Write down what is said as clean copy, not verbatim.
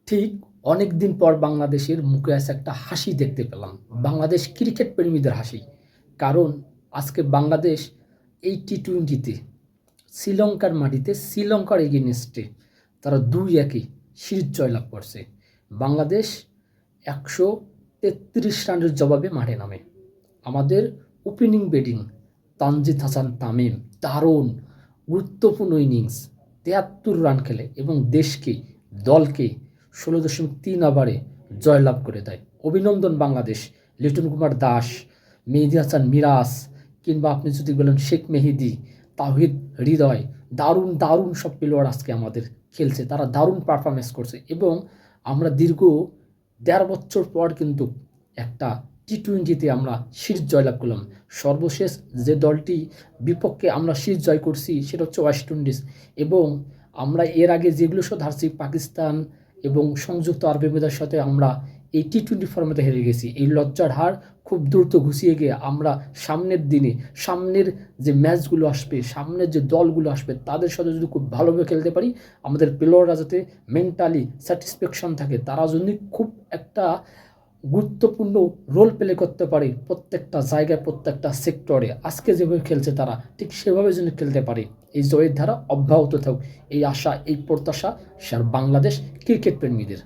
ঠিক অনেক দিন পর বাংলাদেশের মুখে আছে একটা হাসি দেখতে পেলাম। বাংলাদেশ ক্রিকেট প্রেমীদের হাসি। কারণ আজকে বাংলাদেশ এই টি-20-তে শ্রীলঙ্কার মাটিতে শ্রীলঙ্কার এগেইনস্টে তারা ২-১ সিরিজ জয়লাভ করছে। বাংলাদেশ ১৩৩ রানের জবাবে মাঠে নামে। আমাদের ওপেনিং ব্যাটিং তানজিদ হাসান তামিম দারুণ গুরুত্বপূর্ণ ইনিংস ৭৩ রান খেলে এবং দেশকে দলকে ১৬.৩ ওভারে জয়লাভ করে দেয়। অভিনন্দন বাংলাদেশ। লিটন কুমার দাস, মেহেদী হাসান মিরাজ, কিংবা আপনি যদি বলেন শেখ মেহেদী, তাওহিদ হৃদয়, দারুণ দারুণ সব প্লেয়ার আজকে আমাদের খেলছে। তারা দারুণ পারফরমেন্স করছে এবং আমরা দীর্ঘ ১.৫ বছর পর কিন্তু একটা টি-20-তে আমরা সিরিজ জয়লাভ করলাম। সর্বশেষ যে দলটি বিপক্ষে আমরা সিরিজ জয় করছি সেটা হচ্ছে ওয়েস্ট ইন্ডিজ, এবং আমরা এর আগে যেগুলো সাথে হারছি পাকিস্তান এবং সংযুক্ত আরব আমিরাতের সাথে আমরা এই টি-20 ফর্মেটে হেরে গেছি। এই লজ্জার হার খুব দ্রুত ঘুষিয়ে গিয়ে আমরা সামনের দিনে সামনের যে ম্যাচগুলো আসবে, সামনের যে দলগুলো আসবে তাদের সাথে যদি খুব ভালোভাবে খেলতে পারি, আমাদের প্লেয়াররা যাতে মেন্টালি স্যাটিসফ্যাকশন থাকে, তারা যদি খুব একটা গুরুত্বপূর্ণ রোল প্লে করতে পারে প্রত্যেকটা জায়গায়, প্রত্যেকটা সেক্টরে। আজকে যেভাবে খেলছে তারা ঠিক সেভাবে যদি খেলতে পারে, এই জয়ের ধারা অব্যাহত থাকুক, এই আশা, এই প্রত্যাশা বাংলাদেশ ক্রিকেট প্রেমীদের।